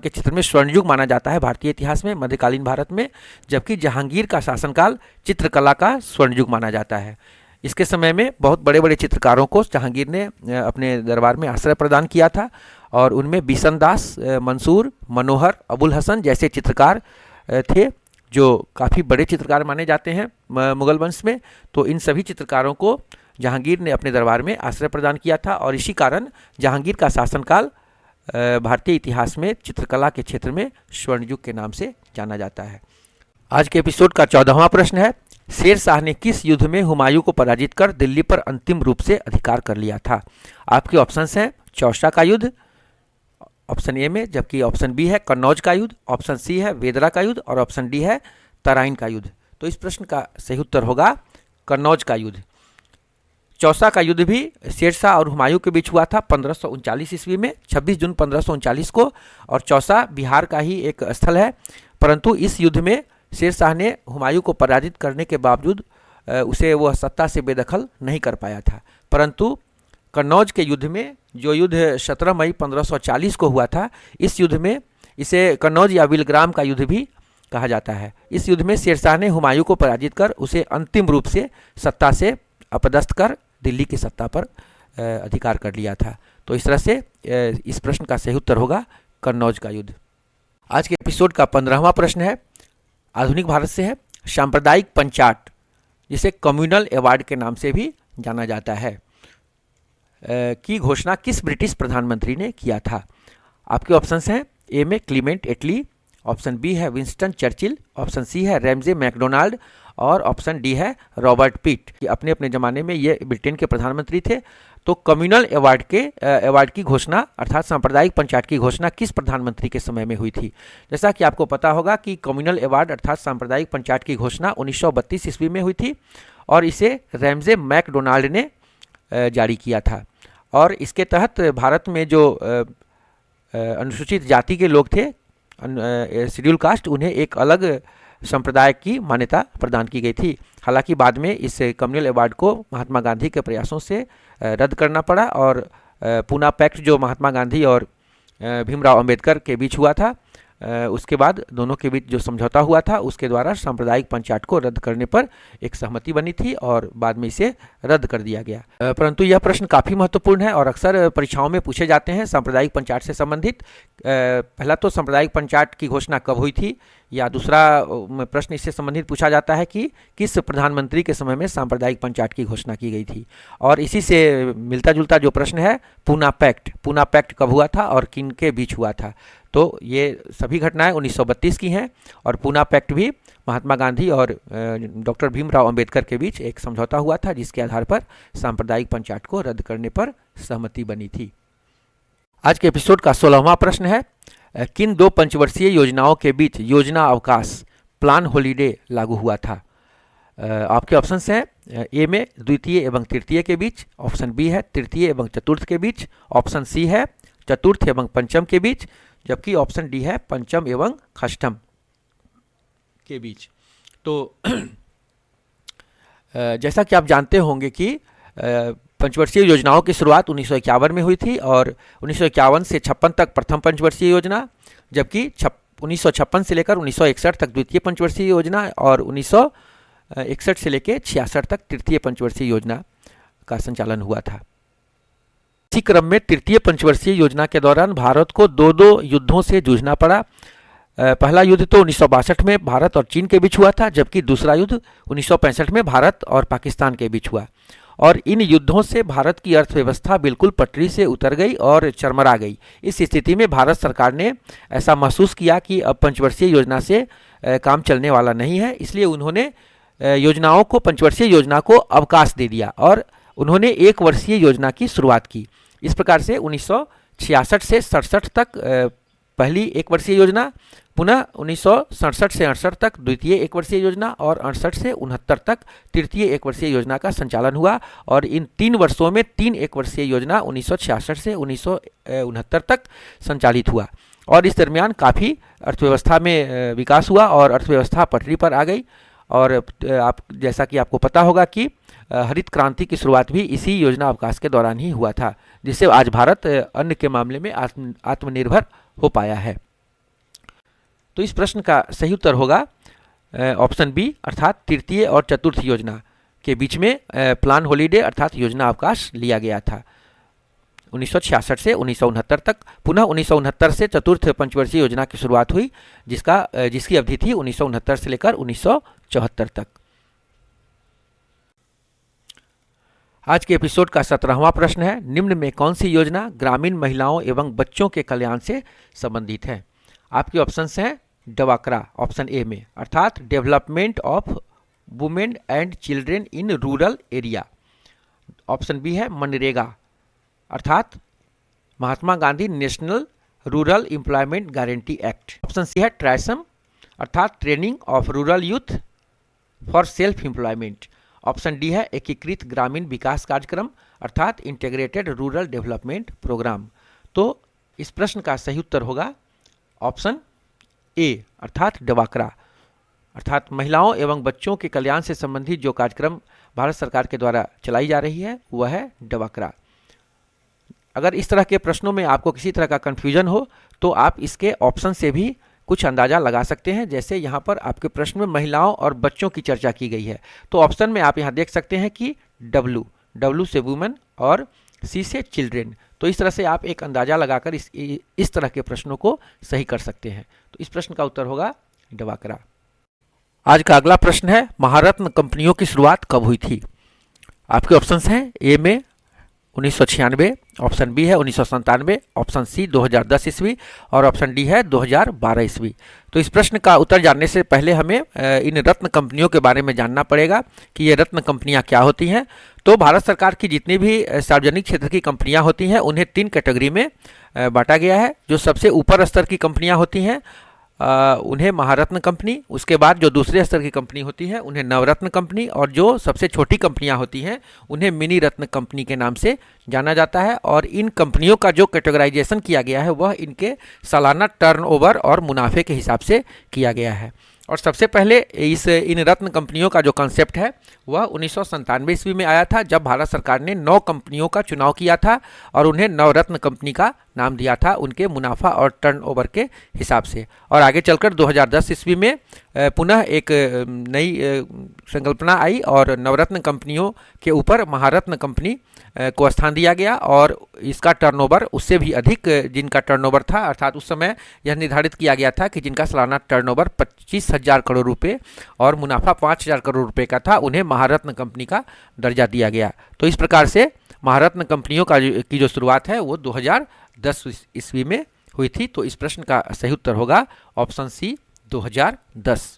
क्षेत्र में स्वर्णयुग माना जाता है भारतीय इतिहास में, मध्यकालीन भारत में, जबकि जहांगीर का शासनकाल चित्रकला का स्वर्णयुग माना जाता है। इसके समय में बहुत बड़े बड़े चित्रकारों को जहांगीर ने अपने दरबार में आश्रय प्रदान किया था, और उनमें बिशन दास, मंसूर, मनोहर, अबुल हसन जैसे चित्रकार थे जो काफ़ी बड़े चित्रकार माने जाते हैं मुगल वंश में। तो इन सभी चित्रकारों को जहांगीर ने अपने दरबार में आश्रय प्रदान किया था, और इसी कारण जहांगीर का शासनकाल भारतीय इतिहास में चित्रकला के क्षेत्र में स्वर्णयुग के नाम से जाना जाता है। आज के एपिसोड का 14वां प्रश्न है, शेर शाह ने किस युद्ध में हुमायूं को पराजित कर दिल्ली पर अंतिम रूप से अधिकार कर लिया था? आपके ऑप्शंस हैं, चौसा का युद्ध ऑप्शन ए में, जबकि ऑप्शन बी है कन्नौज का युद्ध, ऑप्शन सी है वेदरा का युद्ध और ऑप्शन डी है तराइन का युद्ध। तो इस प्रश्न का सही उत्तर होगा कन्नौज का युद्ध। चौसा का युद्ध भी शेरशाह और हुमायूं के बीच हुआ था 1539 ईस्वी में, 26 जून 1539 को, और चौसा बिहार का ही एक स्थल है। परंतु इस युद्ध में शेरशाह ने हुमायूं को पराजित करने के बावजूद उसे वह सत्ता से बेदखल नहीं कर पाया था। परंतु कन्नौज के युद्ध में, जो युद्ध 17 मई 1540 को हुआ था, इस युद्ध में इसे कन्नौज या विलग्राम का युद्ध भी कहा जाता है। इस युद्ध में शेरशाह ने हुमायूं को पराजित कर उसे अंतिम रूप से सत्ता से अपदस्थ कर दिल्ली की सत्ता पर अधिकार कर लिया था। तो इस तरह से इस प्रश्न का सही उत्तर होगा कन्नौज का युद्ध। आज के एपिसोड का 15वां प्रश्न है, आधुनिक भारत से है। सांप्रदायिक पंचाट, जिसे कम्युनल अवार्ड के नाम से भी जाना जाता है, की घोषणा किस ब्रिटिश प्रधानमंत्री ने किया था? आपके ऑप्शंस हैं, ए में क्लीमेंट एटली, ऑप्शन बी है विंस्टन चर्चिल, ऑप्शन सी है रैमजे मैकडोनाल्ड और ऑप्शन डी है रॉबर्ट पीट। अपने अपने ज़माने में ये ब्रिटेन के प्रधानमंत्री थे। तो कम्युनल अवार्ड की घोषणा अर्थात सांप्रदायिक पंचायत की घोषणा किस प्रधानमंत्री के समय में हुई थी? जैसा कि आपको पता होगा कि कम्युनल अवार्ड अर्थात सांप्रदायिक पंचायत की घोषणा 1932 ईस्वी में हुई थी, और इसे रैमजे मैकडोनाल्ड ने जारी किया था। और इसके तहत भारत में जो अनुसूचित जाति के लोग थे, शेड्यूल कास्ट, उन्हें एक अलग संप्रदाय की मान्यता प्रदान की गई थी। हालांकि बाद में इस कम्युनल अवार्ड को महात्मा गांधी के प्रयासों से रद्द करना पड़ा और पूना पैक्ट जो महात्मा गांधी और भीमराव अंबेडकर के बीच हुआ था, उसके बाद दोनों के बीच जो समझौता हुआ था उसके द्वारा सांप्रदायिक पंचायत को रद्द करने पर एक सहमति बनी थी और बाद में इसे रद्द कर दिया गया। परंतु यह प्रश्न काफ़ी महत्वपूर्ण है और अक्सर परीक्षाओं में पूछे जाते हैं सांप्रदायिक पंचायत से संबंधित। पहला तो सांप्रदायिक पंचायत की घोषणा कब हुई थी, या दूसरा प्रश्न इससे संबंधित पूछा जाता है कि किस प्रधानमंत्री के समय में सांप्रदायिक पंचायत की घोषणा की गई थी। और इसी से मिलता जुलता जो प्रश्न है पूना पैक्ट कब हुआ था और किन के बीच हुआ था। तो ये सभी घटनाएं 1932 की हैं और पूना पैक्ट भी महात्मा गांधी और डॉक्टर भीमराव अंबेडकर के बीच एक समझौता हुआ था जिसके आधार पर सांप्रदायिक पंचायत को रद्द करने पर सहमति बनी थी। आज के एपिसोड का 16वां प्रश्न है, किन 2 पंचवर्षीय योजनाओं के बीच योजना अवकाश प्लान हॉलीडे लागू हुआ था। आपके ऑप्शंस हैं ए में द्वितीय एवं तृतीय के बीच, ऑप्शन बी है तृतीय एवं चतुर्थ के बीच, ऑप्शन सी है चतुर्थ एवं पंचम के बीच, जबकि ऑप्शन डी है पंचम एवं षष्ठम के बीच। तो जैसा कि आप जानते होंगे कि पंचवर्षीय योजनाओं की शुरुआत 1951 में हुई थी और 1951 से 56 तक प्रथम पंचवर्षीय योजना, जबकि 1956 से लेकर 1961 तक द्वितीय पंचवर्षीय योजना और 1961 से लेकर 66 तक तृतीय पंचवर्षीय योजना का संचालन हुआ था। इसी क्रम में तृतीय पंचवर्षीय योजना के दौरान भारत को 2 युद्धों से जूझना पड़ा। पहला युद्ध तो 1962 में भारत और चीन के बीच हुआ था, जबकि दूसरा युद्ध 1965 में भारत और पाकिस्तान के बीच हुआ। और इन युद्धों से भारत की अर्थव्यवस्था बिल्कुल पटरी से उतर गई और चरमरा गई। इस स्थिति में भारत सरकार ने ऐसा महसूस किया कि अब पंचवर्षीय योजना से काम चलने वाला नहीं है, इसलिए उन्होंने योजनाओं को पंचवर्षीय योजना को अवकाश दे दिया और उन्होंने 1 वर्षीय योजना की शुरुआत की। इस प्रकार से 1966 से 67 तक पहली 1 वर्षीय योजना, पुनः 1967 से 68 तक द्वितीय 1 वर्षीय योजना और 68 से 69 तक तृतीय 1 वर्षीय योजना का संचालन हुआ। और इन 3 वर्षों में 3 1 वर्षीय योजना 1966 से 1969 तक संचालित हुआ और इस दरमियान काफ़ी अर्थव्यवस्था में विकास हुआ और अर्थव्यवस्था पटरी पर आ गई। और आप जैसा कि आपको पता होगा कि हरित क्रांति की शुरुआत भी इसी योजना अवकाश के दौरान ही हुआ था, जिससे आज भारत अन्न के मामले में आत्मनिर्भर हो पाया है। तो इस प्रश्न का सही उत्तर होगा ऑप्शन बी, अर्थात तृतीय और चतुर्थ योजना के बीच में प्लान हॉलीडे अर्थात योजना अवकाश लिया गया था 1966 से 1969 तक। पुनः 1969 से चतुर्थ पंचवर्षीय योजना की शुरुआत हुई, जिसकी अवधि थी 1969 से लेकर 1974 तक। आज के एपिसोड का 17वां प्रश्न है, निम्न में कौन सी योजना ग्रामीण महिलाओं एवं बच्चों के कल्याण से संबंधित है। आपके ऑप्शंस हैं डवाक्रा ऑप्शन ए में, अर्थात development of women and children in rural area. Option B है मनरेगा, अर्थात Mahatma Gandhi national rural employment guarantee act. Option C है ट्रैसम, अर्थात training of rural youth for self employment. Option D है एकीकृत ग्रामीण विकास कार्यक्रम, अर्थात इंटीग्रेटेड रूरल डेवलपमेंट प्रोग्राम। तो इस प्रश्न का सही उत्तर होगा ऑप्शन ए, अर्थात डवाक्रा, अर्थात महिलाओं एवं बच्चों के कल्याण से संबंधित जो कार्यक्रम भारत सरकार के द्वारा चलाई जा रही है वह है डवाक्रा। अगर इस तरह के प्रश्नों में आपको किसी तरह का कन्फ्यूजन हो तो आप इसके ऑप्शन से भी कुछ अंदाज़ा लगा सकते हैं। जैसे यहाँ पर आपके प्रश्न में महिलाओं और बच्चों की चर्चा की गई है, तो ऑप्शन में आप यहाँ देख सकते हैं कि डब्लू से वुमेन और सी से चिल्ड्रेन। तो इस तरह से आप एक अंदाज़ा लगाकर इस तरह के प्रश्नों को सही कर सकते हैं। तो इस प्रश्न का उत्तर होगा डवाक्रा। आज का अगला प्रश्न है, महारत्न कंपनियों की शुरुआत कब हुई थी। आपके ऑप्शंस हैं ए में 1996, ऑप्शन बी है 1997, ऑप्शन सी 2010 ईस्वी और ऑप्शन डी है 2012 ईस्वी। तो इस प्रश्न का उत्तर जानने से पहले हमें इन रत्न कंपनियों के बारे में जानना पड़ेगा कि ये रत्न कंपनियां क्या होती हैं। तो भारत सरकार की जितनी भी सार्वजनिक क्षेत्र की कंपनियां होती हैं उन्हें 3 कैटेगरी में बांटा गया है। जो सबसे ऊपर स्तर की कंपनियां होती हैं उन्हें महारत्न कंपनी, उसके बाद जो दूसरे स्तर की कंपनी होती है उन्हें नवरत्न कंपनी और जो सबसे छोटी कंपनियां होती हैं उन्हें मिनी रत्न कंपनी के नाम से जाना जाता है। और इन कंपनियों का जो कैटेगराइजेशन किया गया है वह इनके सालाना टर्नओवर और मुनाफे के हिसाब से किया गया है। और सबसे पहले इन रत्न कंपनियों का जो कॉन्सेप्ट है वह 1997 ईस्वी में आया था, जब भारत सरकार ने 9 कंपनियों का चुनाव किया था और उन्हें नवरत्न कंपनी का नाम दिया था उनके मुनाफा और टर्नओवर के हिसाब से। और आगे चलकर 2010 ईस्वी में पुनः एक नई संकल्पना आई और नवरत्न कंपनियों के ऊपर महारत्न कंपनी को स्थान दिया गया और इसका टर्नओवर उससे भी अधिक जिनका टर्नओवर था, अर्थात उस समय यह निर्धारित किया गया था कि जिनका सालाना टर्नओवर 25,000 करोड़ रुपए और मुनाफा 5,000 करोड़ रुपए का था, उन्हें महारत्न कंपनी का दर्जा दिया गया। तो इस प्रकार से महारत्न कंपनियों की जो शुरुआत है वो 2010 ईस्वी में हुई थी। तो इस प्रश्न का सही उत्तर होगा ऑप्शन सी 2010।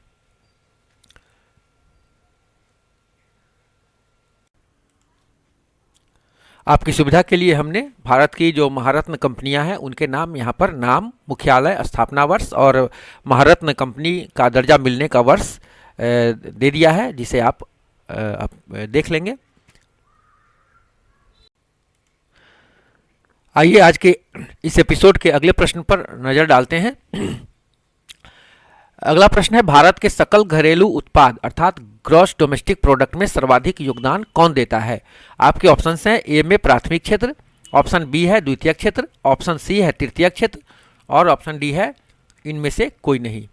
आपकी सुविधा के लिए हमने भारत की जो महारत्न कंपनियां हैं उनके नाम यहाँ पर नाम, मुख्यालय, स्थापना वर्ष और महारत्न कंपनी का दर्जा मिलने का वर्ष दे दिया है, जिसे आप देख लेंगे। आइए आज के इस एपिसोड के अगले प्रश्न पर नजर डालते हैं। अगला प्रश्न है, भारत के सकल घरेलू उत्पाद अर्थात ग्रॉस डोमेस्टिक प्रोडक्ट में सर्वाधिक योगदान कौन देता है? आपके ऑप्शंस हैं ए में प्राथमिक क्षेत्र, ऑप्शन बी है द्वितीयक क्षेत्र, ऑप्शन सी है तृतीयक क्षेत्र और ऑप्शन डी है इनमें से कोई नहीं।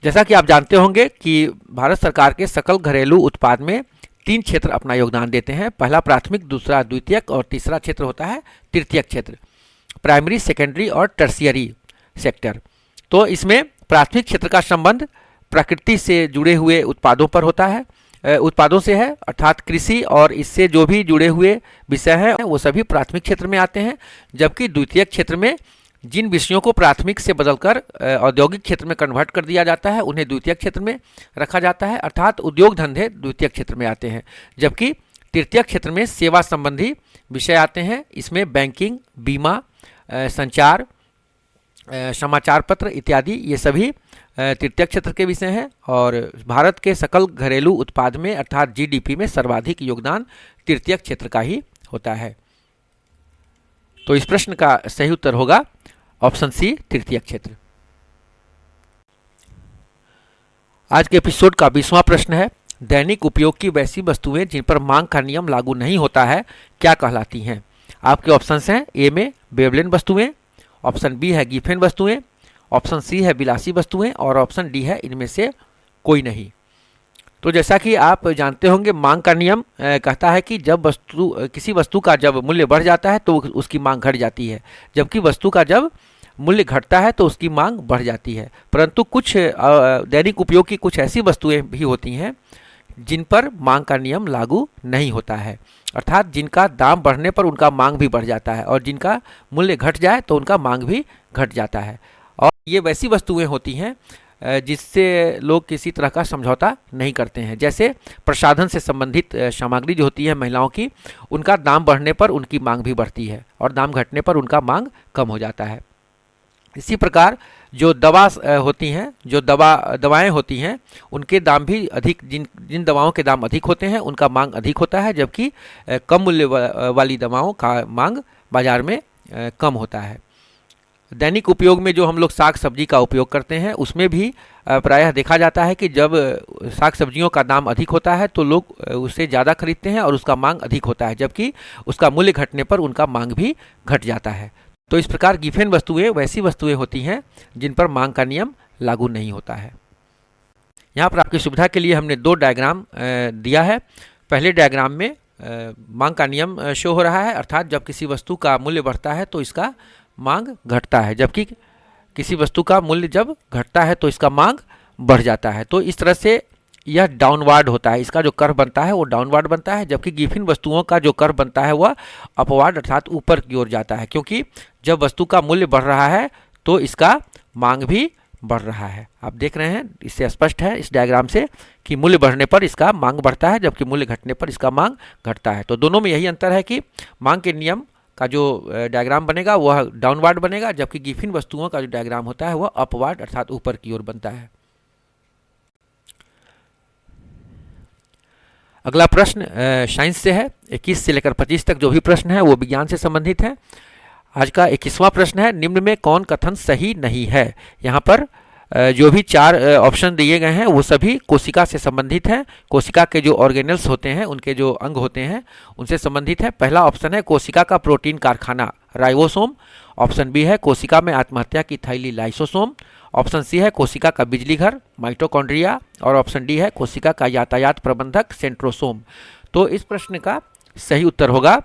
जैसा कि आप जानते होंगे कि भारत सरकार के सकल घरेलू उत्पाद में 3 क्षेत्र अपना योगदान देते हैं। पहला प्राथमिक, दूसरा द्वितीयक और तीसरा क्षेत्र होता है तृतीयक क्षेत्र, प्राइमरी, सेकेंडरी और टर्शियरी सेक्टर। तो इसमें प्राथमिक क्षेत्र का संबंध प्रकृति से जुड़े हुए उत्पादों पर होता है, उत्पादों से है, अर्थात कृषि और इससे जो भी जुड़े हुए विषय हैं वो सभी प्राथमिक क्षेत्र में आते हैं। जबकि द्वितीयक क्षेत्र में जिन विषयों को प्राथमिक से बदलकर औद्योगिक क्षेत्र में कन्वर्ट कर दिया जाता है उन्हें द्वितीयक क्षेत्र में रखा जाता है, अर्थात उद्योग धंधे द्वितीयक क्षेत्र में आते हैं। जबकि तृतीयक क्षेत्र में सेवा संबंधी विषय आते हैं। इसमें बैंकिंग, बीमा, संचार, समाचार पत्र इत्यादि ये सभी तृतीयक क्षेत्र के विषय हैं। और भारत के सकल घरेलू उत्पाद में अर्थात जीडीपी में सर्वाधिक योगदान तृतीयक क्षेत्र का ही होता है। तो इस प्रश्न का सही उत्तर होगा ऑप्शन सी तृतीयक क्षेत्र। आज के एपिसोड का 20वां प्रश्न है, दैनिक उपयोग की वैसी वस्तुएं जिन पर मांग का नियम लागू नहीं होता है क्या कहलाती हैं? आपके ऑप्शंस हैं ए में बेवलेन वस्तुएं, ऑप्शन बी है गिफेन वस्तुएं, ऑप्शन सी है विलासी वस्तुएं और ऑप्शन डी है इनमें से कोई नहीं। तो जैसा कि आप जानते होंगे मांग का नियम कहता है कि जब किसी वस्तु का जब मूल्य बढ़ जाता है तो उसकी मांग घट जाती है, जबकि वस्तु का जब मूल्य घटता है तो उसकी मांग बढ़ जाती है। परंतु कुछ दैनिक उपयोग की कुछ ऐसी वस्तुएं भी होती हैं जिन पर मांग का नियम लागू नहीं होता है, अर्थात जिनका दाम बढ़ने पर उनका मांग भी बढ़ जाता है और जिनका मूल्य घट जाए तो उनका मांग भी घट जाता है। और ये वैसी वस्तुएं होती हैं जिससे लोग किसी तरह का समझौता नहीं करते हैं। जैसे प्रसाधन से संबंधित सामग्री जो होती है महिलाओं की, उनका दाम बढ़ने पर उनकी मांग भी बढ़ती है और दाम घटने पर उनका मांग कम हो जाता है। इसी प्रकार जो दवा होती हैं, जो दवाएं होती हैं, उनके दाम भी अधिक, जिन दवाओं के दाम अधिक होते हैं उनका मांग अधिक होता है, जबकि कम मूल्य वाली दवाओं का मांग बाजार में कम होता है। दैनिक उपयोग में जो हम लोग साग सब्जी का उपयोग करते हैं उसमें भी प्रायः देखा जाता है कि जब साग सब्जियों का दाम अधिक होता है तो लोग उससे ज़्यादा खरीदते हैं और उसका मांग अधिक होता है, जबकि उसका मूल्य घटने पर उनका मांग भी घट जाता है। तो इस प्रकार गिफेन वस्तुएं वैसी वस्तुएं होती हैं जिन पर मांग का नियम लागू नहीं होता है। यहाँ पर आपकी सुविधा के लिए हमने 2 डायग्राम दिया है। पहले डायग्राम में मांग का नियम शो हो रहा है, अर्थात जब किसी वस्तु का मूल्य बढ़ता है तो इसका मांग घटता है, जबकि किसी वस्तु का मूल्य जब घटता है तो इसका मांग बढ़ जाता है। तो इस तरह से यह डाउनवार्ड होता है, इसका जो कर्व बनता है वो डाउनवार्ड बनता है, जबकि गिफिन वस्तुओं का जो कर्व बनता है वह अपवार्ड अर्थात ऊपर की ओर जाता है, क्योंकि जब वस्तु का मूल्य बढ़ रहा है तो इसका मांग भी बढ़ रहा है। आप देख रहे हैं, इससे स्पष्ट है इस डायग्राम से कि मूल्य बढ़ने पर इसका मांग बढ़ता है जबकि मूल्य घटने पर इसका मांग घटता है। तो दोनों में यही अंतर है कि मांग के नियम का जो डायग्राम बनेगा वह डाउनवार्ड बनेगा, जबकि गिफिन वस्तुओं का जो डायग्राम होता है वह अपवार्ड अर्थात ऊपर की ओर बनता है। अगला प्रश्न साइंस से है। 21 से लेकर 25 तक जो भी प्रश्न है वो विज्ञान से संबंधित है। आज का 21वां प्रश्न है, निम्न में कौन कथन सही नहीं है? यहाँ पर जो भी 4 ऑप्शन दिए गए हैं वो सभी कोशिका से संबंधित हैं। कोशिका के जो ऑर्गेनल्स होते हैं, उनके जो अंग होते हैं, उनसे संबंधित है। पहला ऑप्शन है कोशिका का प्रोटीन कारखाना राइबोसोम। ऑप्शन बी है कोशिका में आत्महत्या की थैली लाइसोसोम। ऑप्शन सी है कोशिका का बिजली घर माइटोकॉन्ड्रिया। और ऑप्शन डी है कोशिका का यातायात प्रबंधक सेंट्रोसोम। तो इस प्रश्न का सही उत्तर होगा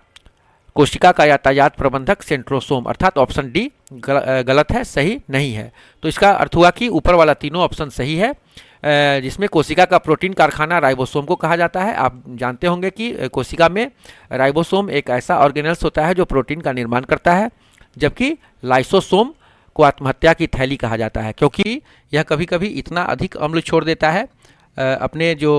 कोशिका का यातायात प्रबंधक सेंट्रोसोम, अर्थात ऑप्शन डी गलत है, सही नहीं है। तो इसका अर्थ हुआ कि ऊपर वाला तीनों ऑप्शन सही है, जिसमें कोशिका का प्रोटीन कारखाना राइबोसोम को कहा जाता है। आप जानते होंगे कि कोशिका में राइबोसोम एक ऐसा ऑर्गेनल्स होता है जो प्रोटीन का निर्माण करता है, जबकि लाइसोसोम को आत्महत्या की थैली कहा जाता है, क्योंकि यह कभी कभी इतना अधिक अम्ल छोड़ देता है अपने जो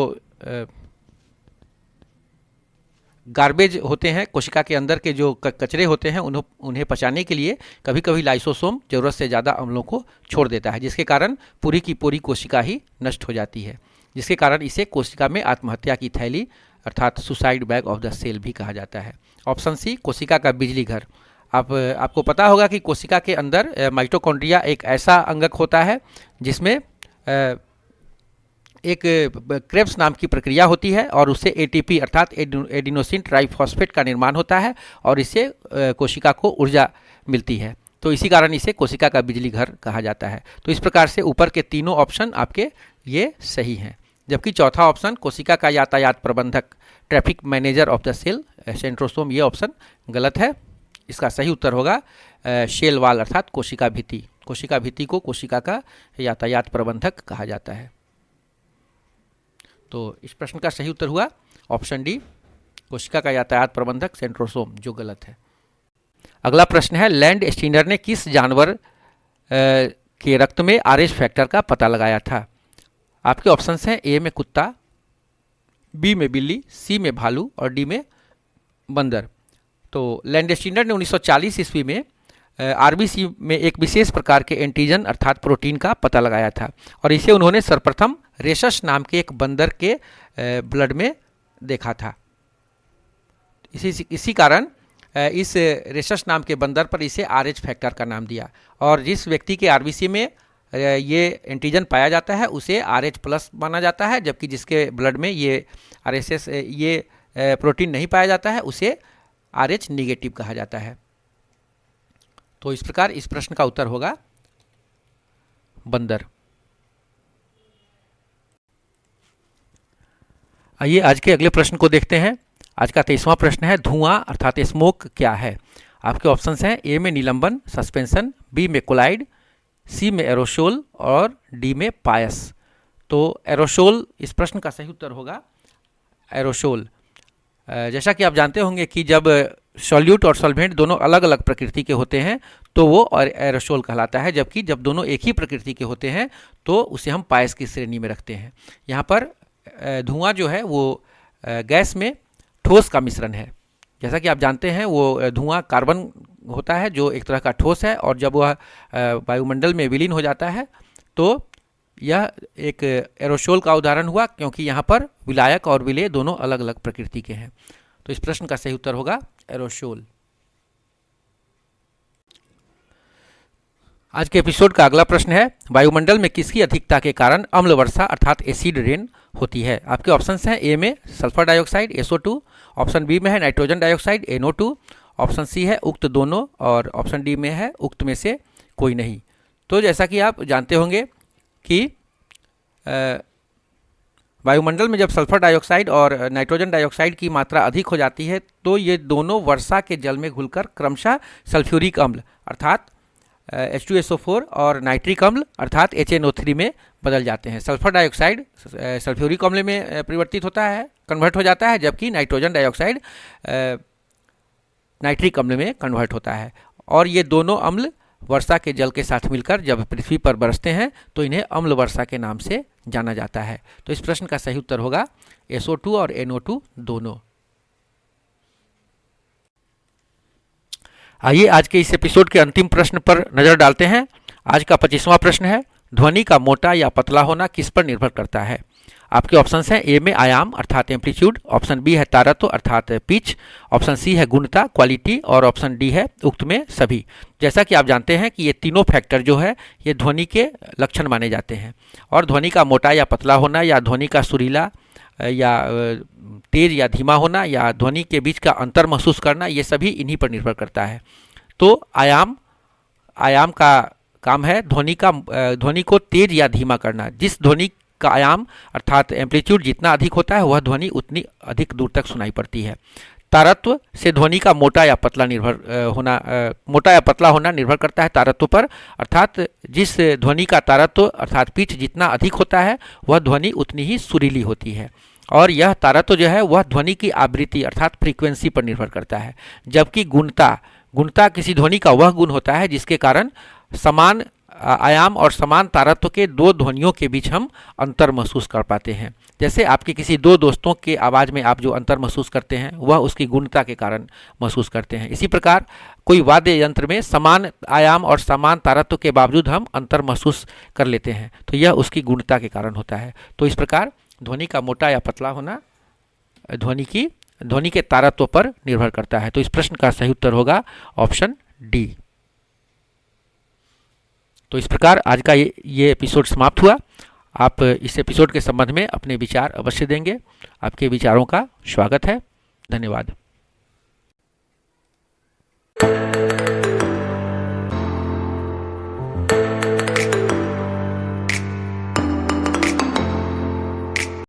गार्बेज होते हैं, कोशिका के अंदर के जो कचरे होते हैं उन्हें पचाने के लिए कभी कभी लाइसोसोम ज़रूरत से ज़्यादा अम्लों को छोड़ देता है, जिसके कारण पूरी की पूरी कोशिका ही नष्ट हो जाती है, जिसके कारण इसे कोशिका में आत्महत्या की थैली अर्थात suicide bag of the cell भी कहा जाता है। ऑप्शन सी कोशिका का बिजली घर। आपको पता होगा कि कोशिका के अंदर माइटोकॉन्ड्रिया एक ऐसा अंगक होता है जिसमें एक क्रेब्स नाम की प्रक्रिया होती है और उससे एटीपी अर्थात एडिनोसिन ट्राइफॉस्फेट का निर्माण होता है और इससे कोशिका को ऊर्जा मिलती है। तो इसी कारण इसे कोशिका का बिजली घर कहा जाता है। तो इस प्रकार से ऊपर के तीनों ऑप्शन आपके ये सही हैं, जबकि चौथा ऑप्शन कोशिका का यातायात प्रबंधक traffic manager of the cell centrosome, ये ऑप्शन गलत है। इसका सही उत्तर होगा शेल वाल अर्थात कोशिका भित्ति। कोशिका भित्ति को कोशिका का यातायात प्रबंधक कहा जाता है। तो इस प्रश्न का सही उत्तर हुआ ऑप्शन डी कोशिका का यातायात प्रबंधक सेंट्रोसोम, जो गलत है। अगला प्रश्न है लैंड स्टीनर ने किस जानवर के रक्त में RH फैक्टर का पता लगाया था? आपके ऑप्शंस हैं ए में कुत्ता, बी में बिल्ली, सी में भालू और डी में बंदर। तो लैंड स्टीनर ने 1940 ईस्वी में RBC में एक विशेष प्रकार के एंटीजन अर्थात प्रोटीन का पता लगाया था और इसे उन्होंने सर्वप्रथम रेशस नाम के एक बंदर के ब्लड में देखा था। इसी कारण इस रेशस नाम के बंदर पर इसे RH फैक्टर का नाम दिया और जिस व्यक्ति के RBC में ये एंटीजन पाया जाता है उसे RH+ माना जाता है, जबकि जिसके ब्लड में ये RSS ये प्रोटीन नहीं पाया जाता है उसे RH नेगेटिव कहा जाता है। तो इस प्रकार इस प्रश्न का उत्तर होगा बंदर। आइए आज के अगले प्रश्न को देखते हैं। आज का 23वां प्रश्न है धुआं अर्थात स्मोक क्या है? आपके ऑप्शंस हैं ए में निलंबन सस्पेंशन, बी में कोलाइड, सी में एरोसोल और डी में पायस। तो एरोसोल इस प्रश्न का सही उत्तर होगा एरोसोल। जैसा कि आप जानते होंगे कि जब सॉल्यूट और सॉल्वेंट दोनों अलग अलग प्रकृति के होते हैं तो वो एरोसोल कहलाता है, जबकि जब दोनों एक ही प्रकृति के होते हैं तो उसे हम पायस की श्रेणी में रखते हैं। यहाँ पर धुआं जो है वो गैस में ठोस का मिश्रण है। जैसा कि आप जानते हैं वो धुआं कार्बन होता है जो एक तरह का ठोस है और जब वह वायुमंडल में विलीन हो जाता है तो यह एक एरोसोल का उदाहरण हुआ, क्योंकि यहाँ पर विलायक और विलेय दोनों अलग अलग प्रकृति के हैं। तो इस प्रश्न का सही उत्तर होगा एरोसोल। आज के एपिसोड का अगला प्रश्न है वायुमंडल में किसकी अधिकता के कारण अम्ल वर्षा अर्थात एसिड रेन होती है? आपके ऑप्शंस हैं ए में sulphur dioxide SO2, option B में है nitrogen dioxide NO2, option C है उक्त दोनों और ऑप्शन डी में है उक्त में से कोई नहीं। तो जैसा कि आप जानते होंगे कि वायुमंडल में जब सल्फर डाइऑक्साइड और नाइट्रोजन डाइऑक्साइड की मात्रा अधिक हो जाती है तो ये दोनों वर्षा के जल में घुलकर क्रमशः सल्फ्यूरिक अम्ल अर्थात H2SO4 और नाइट्रिक अम्ल अर्थात HNO3 में बदल जाते हैं। सल्फर डाइऑक्साइड सल्फ्यूरिक अम्ल में परिवर्तित होता है, कन्वर्ट हो जाता है, जबकि नाइट्रोजन डाइऑक्साइड नाइट्रिक अम्ल में कन्वर्ट होता है और ये दोनों अम्ल वर्षा के जल के साथ मिलकर जब पृथ्वी पर बरसते हैं तो इन्हें अम्ल वर्षा के नाम से जाना जाता है। तो इस प्रश्न का सही उत्तर होगा SO2 और NO2 दोनों। आइए आज के इस एपिसोड के अंतिम प्रश्न पर नजर डालते हैं। आज का 25वां प्रश्न है ध्वनि का मोटा या पतला होना किस पर निर्भर करता है? आपके ऑप्शंस हैं, ए में आयाम अर्थात एम्पलीट्यूड, ऑप्शन बी है तारत्व अर्थात पिच, ऑप्शन सी है गुणता क्वालिटी और ऑप्शन डी है उक्त में सभी। जैसा कि आप जानते हैं कि ये तीनों फैक्टर जो है ये ध्वनि के लक्षण माने जाते हैं और ध्वनि का मोटा या पतला होना या ध्वनि का सुरीला या तेज या धीमा होना या ध्वनि के बीच का अंतर महसूस करना, ये सभी इन्हीं पर निर्भर करता है। तो आयाम का काम है ध्वनि को तेज या धीमा करना। जिस ध्वनि का आयाम अर्थात एम्पलीट्यूड जितना अधिक होता है वह ध्वनि उतनी अधिक दूर तक सुनाई पड़ती है। तारत्व से ध्वनि का मोटा या पतला होना निर्भर करता है तारत्व पर, अर्थात जिस ध्वनि का तारत्व अर्थात पिच जितना अधिक होता है वह ध्वनि उतनी ही सुरीली होती है। और यह तारत्व जो है वह ध्वनि की आवृत्ति अर्थात फ्रीक्वेंसी पर निर्भर करता है। जबकि गुणता किसी ध्वनि का वह गुण होता है जिसके कारण समान आयाम और समान तारत्व के दो ध्वनियों के बीच हम अंतर महसूस कर पाते हैं। जैसे आपके किसी दो दोस्तों के आवाज़ में आप जो अंतर महसूस करते हैं वह उसकी गुणता के कारण महसूस करते हैं। इसी प्रकार कोई वाद्य यंत्र में समान आयाम और समान तारत्व के बावजूद हम अंतर महसूस कर लेते हैं, तो यह उसकी गुणता के कारण होता है। तो इस प्रकार ध्वनि का मोटा या पतला होना ध्वनि के तारत्व पर निर्भर करता है। तो इस प्रश्न का सही उत्तर होगा ऑप्शन डी। तो इस प्रकार आज का ये एपिसोड समाप्त हुआ। आप इस एपिसोड के संबंध में अपने विचार अवश्य देंगे। आपके विचारों का स्वागत है। धन्यवाद।